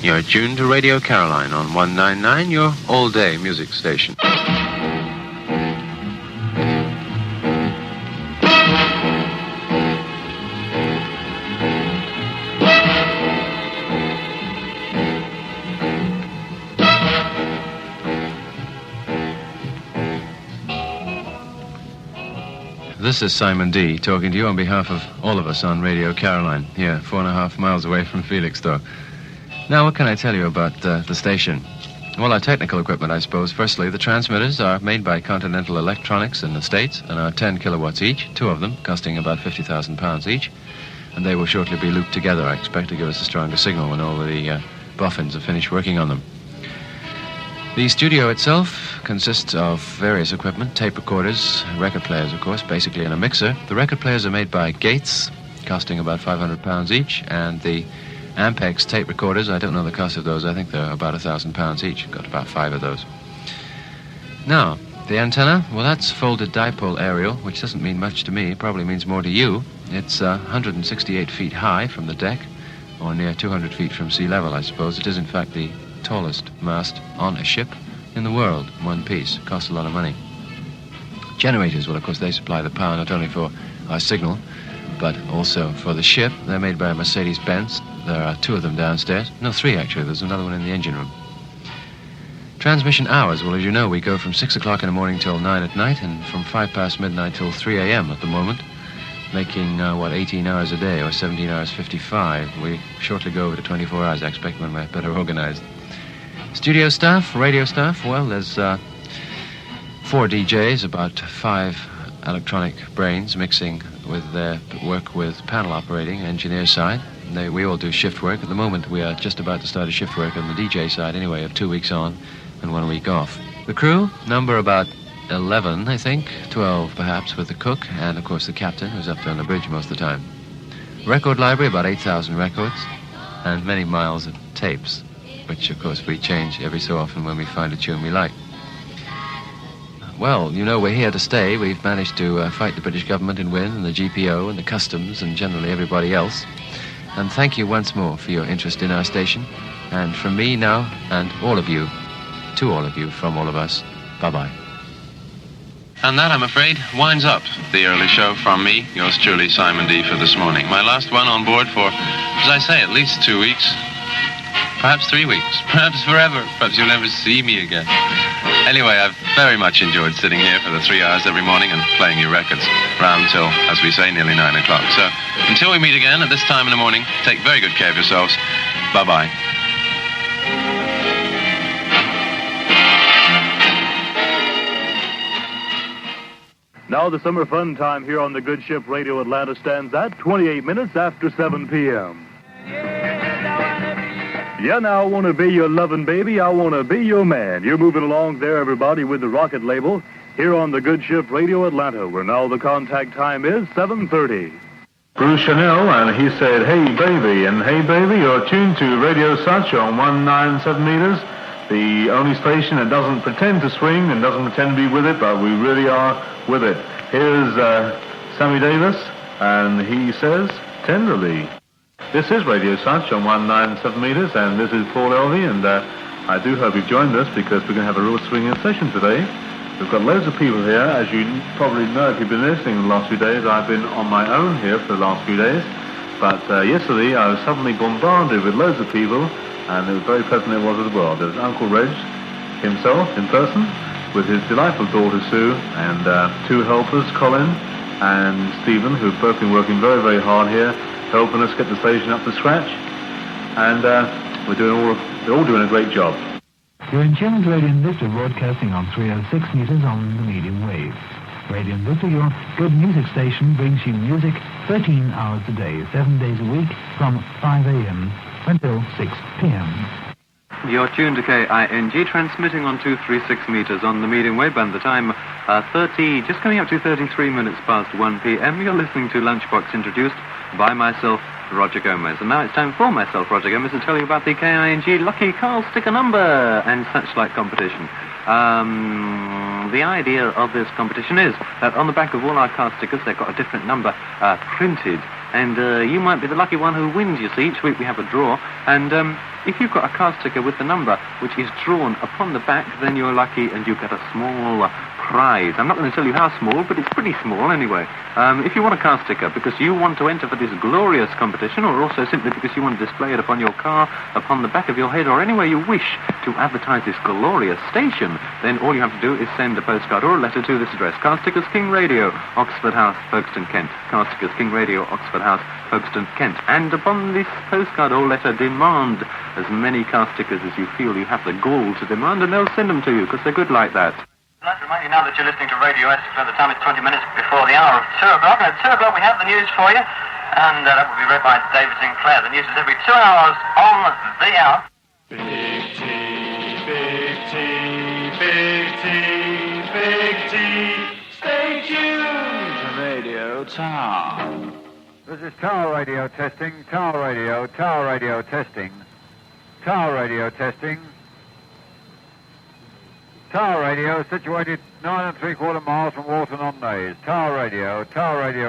You're tuned to Radio Caroline on 199, your all-day music station. This is Simon D. talking to you on behalf of all of us on Radio Caroline, here 4.5 miles away from Felixstowe. Now, what can I tell you about the station? Well, our technical equipment, I suppose. Firstly, the transmitters are made by Continental Electronics in the States and are 10 kilowatts each, two of them costing about £50,000 each. And they will shortly be looped together, I expect, to give us a stronger signal when all the boffins have finished working on them. The studio itself consists of various equipment, tape recorders, record players, of course, basically, and a mixer. The record players are made by Gates, costing about £500 each, and the Ampex tape recorders, I don't know the cost of those, I think they're about £1,000 each. Got about 5 of those. Now, the antenna, well, that's folded dipole aerial, which doesn't mean much to me, it probably means more to you. It's 168 feet high from the deck, or near 200 feet from sea level, I suppose. It is, in fact, the tallest mast on a ship in the world, one piece. It costs a lot of money. Generators, well, of course, they supply the power not only for our signal, but also for the ship. They're made by Mercedes-Benz. There are 2 of them downstairs. No, 3, actually. There's another one in the engine room. Transmission hours, well, as you know, we go from 6 o'clock in the morning till 9 at night, and from 5 past midnight till 3 a.m. at the moment, making, 18 hours a day, or 17 hours 55. We shortly go over to 24 hours, I expect, when we're better organized. Studio staff, radio staff, well, there's 4 DJs, about 5 electronic brains mixing with their work with panel operating, engineer side. We all do shift work. At the moment, we are just about to start a shift work on the DJ side anyway, of 2 weeks on and 1 week off. The crew, number about 11, I think, 12 perhaps, with the cook, and of course the captain, who's up there on the bridge most of the time. Record library, about 8,000 records, and many miles of tapes, which, of course, we change every so often when we find a tune we like. Well, you know, we're here to stay. We've managed to fight the British government and win, and the GPO and the customs and generally everybody else. And thank you once more for your interest in our station. And from me now, and all of you, to all of you, from all of us, bye-bye. And that, I'm afraid, winds up the early show from me, yours truly, Simon D, for this morning. My last one on board for, as I say, at least 2 weeks. Perhaps 3 weeks, perhaps forever, perhaps you'll never see me again. Anyway, I've very much enjoyed sitting here for the 3 hours every morning and playing you records, round till, as we say, nearly 9 o'clock. So, until we meet again at this time in the morning, take very good care of yourselves. Bye-bye. Now the summer fun time here on the Good Ship Radio Atlanta stands at 28 minutes after 7 p.m. Yeah, now I want to be your loving baby. I want to be your man. You're moving along there, everybody, with the rocket label here on the Good Ship Radio Atlanta, where now the contact time is 7:30. Bruce Chanel, and he said, "Hey, baby," and "Hey, baby, you're tuned to Radio Such on 197 meters, the only station that doesn't pretend to swing and doesn't pretend to be with it, but we really are with it." Here's Sammy Davis, and he says, "Tenderly." This is Radio Such on 197 meters, and this is Paul Elvey, and I do hope you've joined us because we're going to have a real swinging session today. We've got loads of people here. As you probably know, if you've been listening the last few days, I've been on my own here for the last few days. But yesterday, I was suddenly bombarded with loads of people, and it was very pleasant it was as well. There was Uncle Reg himself in person, with his delightful daughter Sue, and 2 helpers, Colin and Stephen, who've both been working very, very hard here, helping us get the station up to scratch, and they're all doing a great job. You're in tune with Radio Invicta, broadcasting on 306 meters on the medium wave. Radio Invicta, your good music station, brings you music 13 hours a day, 7 days a week, from 5 a.m. until 6 p.m. You're tuned to KING, transmitting on 236 meters on the medium wave band. The time, just coming up to 33 minutes past 1 p.m. You're listening to Lunchbox, introduced by myself, Roger Gomez. And now it's time for myself, Roger Gomez, to tell you about the KING Lucky Carl Sticker Number and such like competition. The idea of this competition is that on the back of all our car stickers, they've got a different number printed and you might be the lucky one who wins, you see. Each week we have a draw, and if you've got a car sticker with the number which is drawn upon the back, then you're lucky and you get a small prize. I'm not going to tell you how small, but it's pretty small anyway. If you want a car sticker because you want to enter for this glorious competition, or also simply because you want to display it upon your car, upon the back of your head, or anywhere you wish to advertise this glorious station, then all you have to do is send a postcard or a letter to this address: Car Stickers King Radio, Oxford House, Folkestone, Kent. Car Stickers King Radio, Oxford House, Folkestone, Kent. And upon this postcard or letter, demand as many car stickers as you feel you have the gall to demand, and they'll send them to you because they're good like that. I'd like to remind you now that you're listening to Radio S. The time is 20 minutes before the hour of 2 o'clock. And at 2 o'clock we have the news for you. And that will be read by David Sinclair. The news is every 2 hours on the hour. Big T, Big T, Big T, Big T. Stay tuned to Radio Tower. This is Tower Radio testing, Tower Radio, Tower Radio testing, Tower Radio testing. Tower Radio, situated 9 3/4 miles from Walton-on-Naze. Tower Radio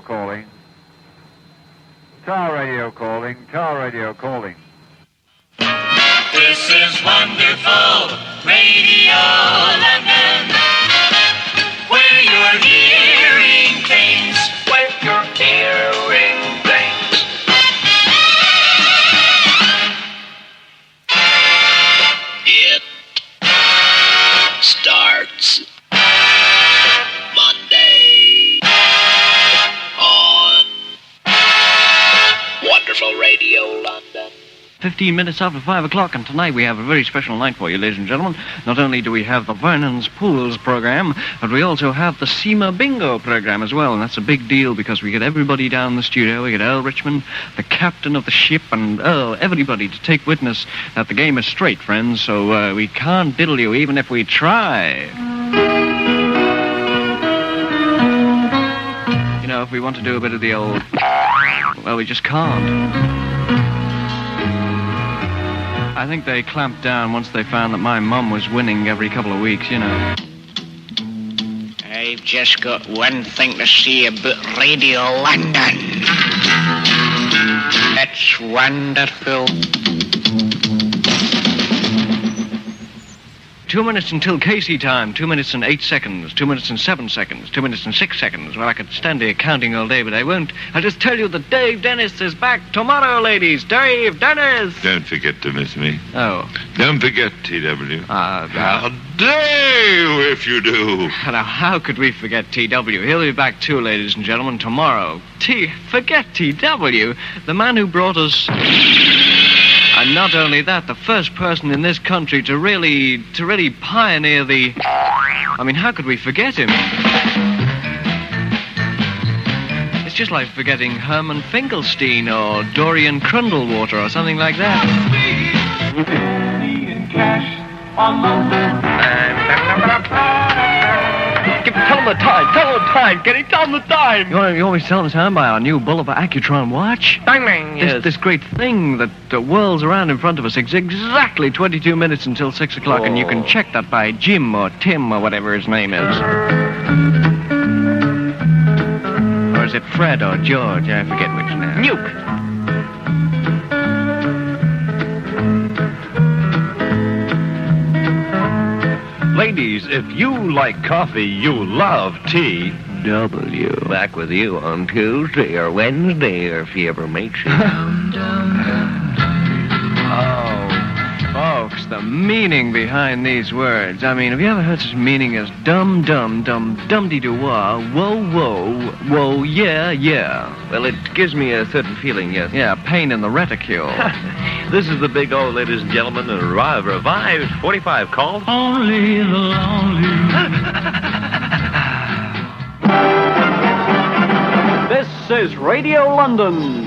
calling. Tower Radio calling, Tower Radio calling. This is wonderful Radio London, where you're hearing things, where you're hearing things. It starts Monday on Wonderful Radio London. 15 minutes after 5 o'clock, and tonight we have a very special night for you, ladies and gentlemen. Not only do we have the Vernon's Pools program, but we also have the SEMA Bingo program as well, and that's a big deal because we get everybody down in the studio. We get Earl Richmond, the captain of the ship, and everybody to take witness that the game is straight, friends, so we can't diddle you even if we try. You know, if we want to do a bit of the old... well, we just can't. I think they clamped down once they found that my mum was winning every couple of weeks, you know. I've just got one thing to say about Radio London. It's wonderful. 2 minutes until Casey time. 2 minutes and 8 seconds. 2 minutes and 7 seconds. 2 minutes and 6 seconds. Well, I could stand here counting all day, but I won't. I'll just tell you that Dave Dennis is back tomorrow, ladies. Dave Dennis! Don't forget to miss me. Oh. Don't forget, TW. How dare you if you do. Now, how could we forget TW? He'll be back too, ladies and gentlemen, tomorrow. Forget TW? The man who brought us... And not only that, the first person in this country to really pioneer the... I mean, how could we forget him? It's just like forgetting Herman Finkelstein or Dorian Crundlewater or something like that. Tell him the time, Kenny, tell him the time. You always tell the time by our new Bulova Accutron watch. Yes. This great thing that whirls around in front of us. It's exactly 22 minutes until 6 o'clock, and you can check that by Jim or Tim or whatever his name is. Or is it Fred or George? I forget which now. Nuke. Ladies, if you like coffee, you love tea. W. Back with you on Tuesday or Wednesday, or if you ever makes it. Oh, folks, the meaning behind these words. I mean, have you ever heard such meaning as dum dum dum dum-de-doo-wah, whoa whoa, whoa yeah yeah? Well, it gives me a certain feeling, yes. Yeah, pain in the reticule. This is the Big O, ladies and gentlemen, a revived 45 called Only the Lonely. This is Radio London.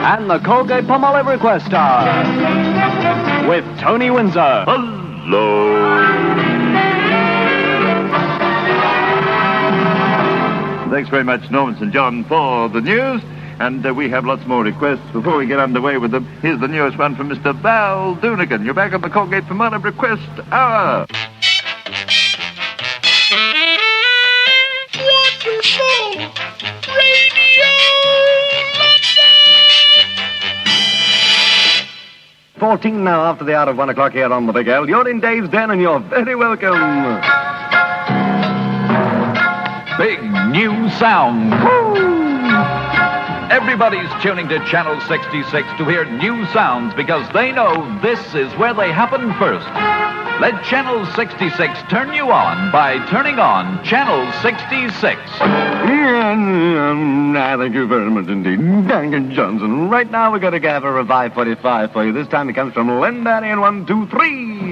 And the Colgate-Palmolive Request Hour. With Tony Windsor. Hello. Thanks very much, Norman St. John, for the news. And we have lots more requests. Before we get underway with them, here's the newest one from Mr. Val Doonigan. You're back on the Colgate-Palmolive Request Hour. Wonderful Radio 14 now after the hour of 1 o'clock here on the Big L. You're in Dave's Den, and you're very welcome. Big new sound. Woo! Everybody's tuning to Channel 66 to hear new sounds because they know this is where they happen first. Let Channel 66 turn you on by turning on Channel 66. Thank you very much indeed, Duncan Johnson. Right now we're going to have a Revive 45 for you. This time it comes from Len Barry and 1, 2, 3.